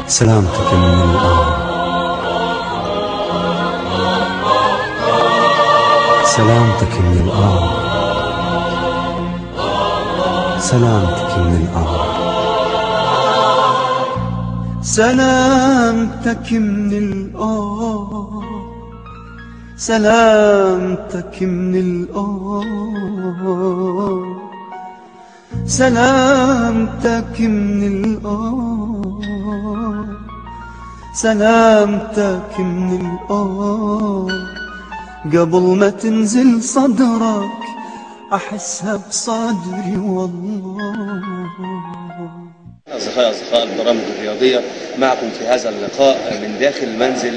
سلامتك من الآن، سلامتك من الآن، سلامتك من الآن، سلامتك من الآن، سلامتك من الآن، سلامتك من الآن، سلامتك من الآن، قبل ما تنزل صدرك أحسها بصدري والله. أصدقاء البرامج الرياضية، معكم في هذا اللقاء من داخل منزل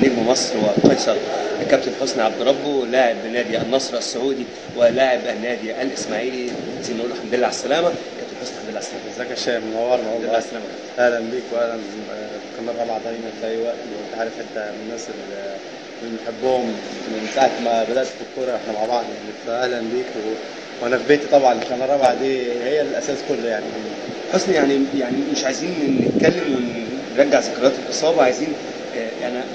نجم مصر وقيصر الكابتن حسني عبد ربه، لاعب نادي النصر السعودي ولاعب النادي الإسماعيلي. عايزين نقول الحمد لله على السلامة كابتن حسني. الحمد لله على السلامة. ازيك يا شام؟ منورنا والله. على السلامة. اهلا بيك واهلا بقناه رابعه دايما في اي وقت، وانت عارف انت من الناس اللي بنحبهم من ساعه ما بدات في الكوره احنا مع بعض، فاهلا بيك وانا في بيتي طبعا. القناه الرابعه دي هي الاساس كله يعني. حسني، يعني مش عايزين نتكلم ونرجع ذكريات الإصابة، عايزين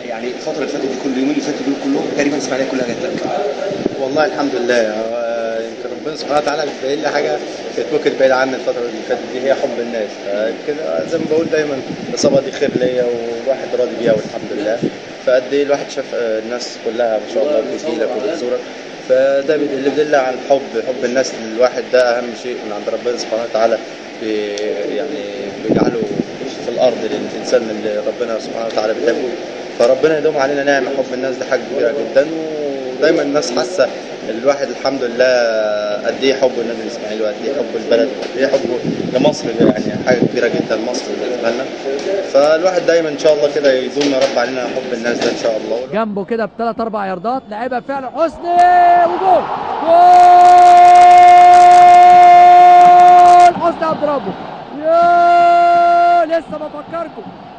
يعني الفترة اللي فاتت دي، كل يومين اللي فاتوا دول كلهم تقريبا الإسماعيلية كلها جت لك. والله الحمد لله، يمكن ربنا سبحانه وتعالى بيبين لي حاجه كانت ممكن بعيد عني الفتره اللي فاتت دي، هي حب الناس. كده زي ما بقول دايما الاصابه دي خير ليا والواحد راضي بيها والحمد لله. فقد ايه الواحد شاف الناس كلها ما شاء الله بتجيلك وبتزورك، فده اللي بيدل على حب الناس للواحد. ده اهم شيء من عند ربنا سبحانه وتعالى، يعني بيجعله في الارض للانسان اللي ربنا سبحانه وتعالى بيحبه. فربنا يدوم علينا نعمه حب الناس، دي حاجه كبيره جدا. ودايما الناس حاسه الواحد الحمد لله قد ايه حب النادي الاسماعيلي وقد ايه حب البلد وقد ايه حبه لمصر، يعني حاجه كبيره جدا مصر بالنسبه لنا. فالواحد دايما ان شاء الله كده يدوم يا رب علينا حب الناس ده ان شاء الله. جنبه كده بثلاث اربع ياردات لعبها فعلا حسني، وجول حسني عبد ربه.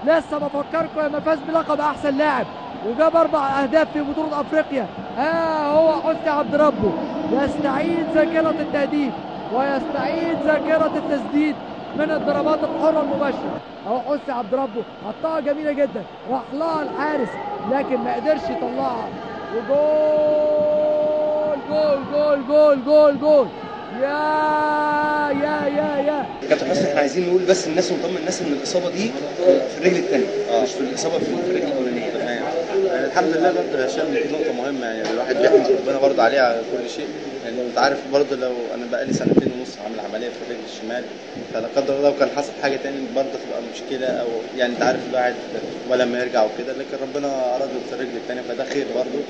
لسه بفكركم لما فاز بلقب احسن لاعب وجاب 4 أهداف في بطولة افريقيا. هو حسني عبد ربه يستعيد ذاكرة التهديف ويستعيد ذاكرة التسديد من الضربات الحرة المباشرة. اهو حسني عبد ربه حطها جميلة جدا، راح لها الحارس لكن ما قدرش يطلعها، وجول جول جول جول جول جول. يا كابتن حسني، احنا عايزين نقول بس الناس ونطمن الناس ان الاصابه دي في الرجل الثانيه، مش في الاصابه في الرجل الاولانيه. يعني الحمد لله برضه يا هشام، دي نقطه مهمه يعني الواحد بيحمد ربنا برضه عليها على كل شيء. يعني انت عارف برضه لو انا بقالي 2.5 سنين عامل عمليه في الرجل الشمال، فلا قدر الله لو كان حصل حاجه تاني برضه تبقى مشكله، او يعني انت عارف الواحد ولا ما يرجع وكده، لكن ربنا اراد في الرجل الثانيه فده خير برضه.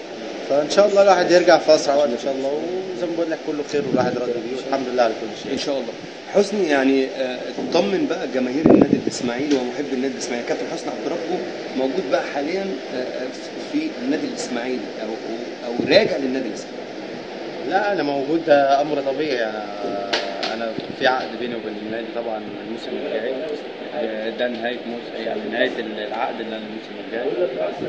فان شاء الله الواحد يرجع في اسرع وقت ان شاء الله، وزي ما بقول لك كله خير والواحد راضي بيه والحمد لله على كل شيء ان شاء الله. حسني، يعني طمن بقى جماهير النادي الاسماعيلي ومحب النادي الاسماعيلي. كابتن حسني عبد ربه موجود بقى حاليا في النادي الاسماعيلي او راجع للنادي الاسماعيلي. لا انا موجود، ده امر طبيعي. انا في عقد بيني وبين النادي طبعا الموسم الجاي، ده نهايه يعني نهايه العقد اللي انا الموسم الجاي.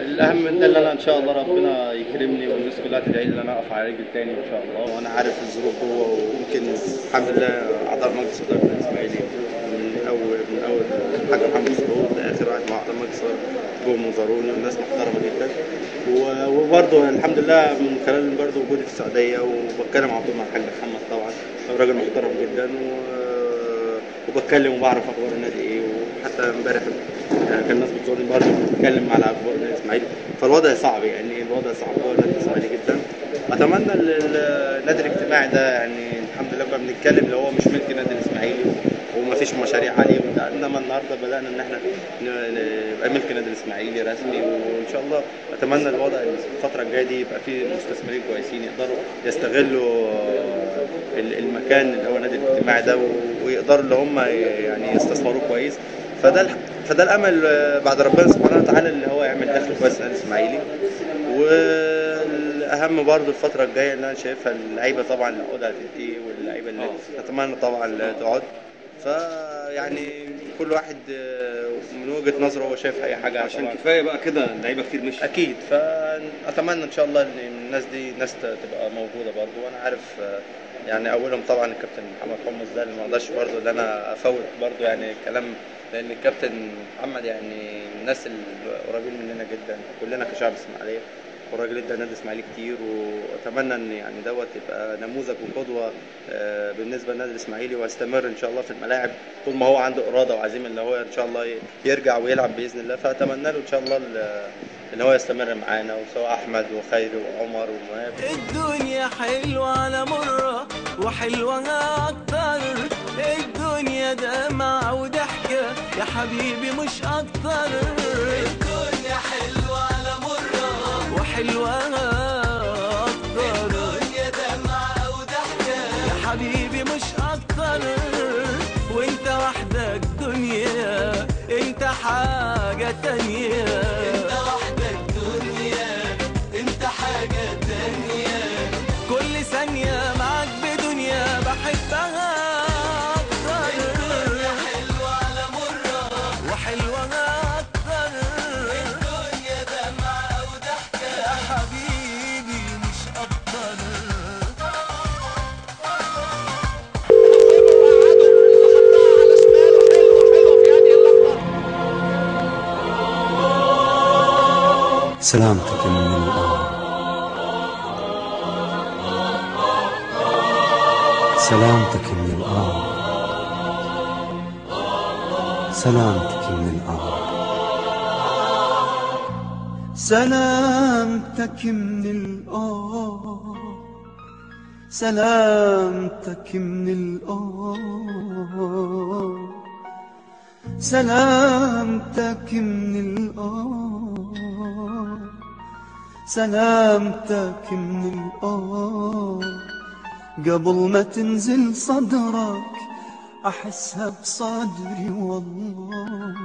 الاهم من ده اللي انا ان شاء الله ربنا يكرمني والناس كلها تدعي لي ان انا اقف على رجلي تاني ان شاء الله. وانا عارف الظروف جوه، ويمكن الحمد لله اعضاء مجلس اداره الاسماعيلي من اول الحاج محمد سرور لاخر واحد مع اعضاء مجلس جم وزاروني، والناس محترمه جدا. وبرضه الحمد لله من خلال برضه وجودي في السعوديه وبتكلم على طول مع الحاج محمد طبعا، راجل محترم جدا، وبتكلم وبعرف اخبار النادي ايه. وحتى امبارح كان الناس بتزورني برضه بتتكلم على اخبار النادي الاسماعيلي. فالوضع صعب، يعني الوضع صعب جوه النادي الاسماعيلي جدا. اتمنى النادي الاجتماعي ده، يعني الحمد لله كنا بنتكلم اللي هو مش ملك النادي الاسماعيلي ومفيش مشاريع عليه، انما النهارده بدانا ان احنا نبقى ملك النادي الاسماعيلي رسمي. وان شاء الله اتمنى الوضع الفتره الجايه دي يبقى فيه مستثمرين كويسين يقدروا يستغلوا المكان اللي هو النادي الاجتماعي ده، ويقدروا اللي هم يعني يستثمروه كويس. فده الامل بعد ربنا سبحانه وتعالى اللي هو يعمل دخل كويس للنادي الاسماعيلي. والاهم برضو الفتره الجايه اللي انا شايفها اللعيبه طبعا اللي عقودها هتنتهي، واللعيبه اللي اتمنى طبعا تقعد. فيعني كل واحد من وجهة نظره هو شايف اي حاجة. عشان كفايه بقى كده لعيبه كتير مش اكيد، فاتمنى ان شاء الله ان الناس دي ناس تبقى موجودة برضو. وانا عارف يعني اولهم طبعا الكابتن محمد حمص ده اللي ما اقدرش برضو ان انا افوت برضو يعني الكلام، لان الكابتن محمد يعني من الناس القريبين مننا جدا كلنا كشعب اسماعيليه، والراجل ادى النادي الاسماعيلي كتير، واتمنى ان يعني دوت يبقى نموذج وقدوه بالنسبه للنادي الاسماعيلي، ويستمر ان شاء الله في الملاعب طول ما هو عنده اراده وعزيمه ان هو ان شاء الله يرجع ويلعب باذن الله. فاتمنى له ان شاء الله ان هو يستمر معانا، وسواء احمد وخيري وعمر ومهاب. الدنيا حلوه على مره وحلوه اكتر، الدنيا دمعه وضحكه يا حبيبي مش اكتر. الدنيا حلوه على مره وحلوه اكتر، الدنيا دمعه وضحكه يا حبيبي مش اكتر. وانت وحدك دنيا، انت حاجه تانيه، انت وحدك دنيا، انت حاجه تانيه. كل ثانيه معاك بدنيا بحبها اكتر. الدنيا حلوه على مره وحلوه اكتر، الدنيا دمعه وضحكه يا حبيبي مش اكتر. سلامتك من الآن، سلامتك من الآن، سلامتك من الآن، سلامتك من الآن، سلامتك من الآن، سلامتك من الآن، سلامتك من الآن. قبل ما تنزل صدرك أحسها بصدري والله.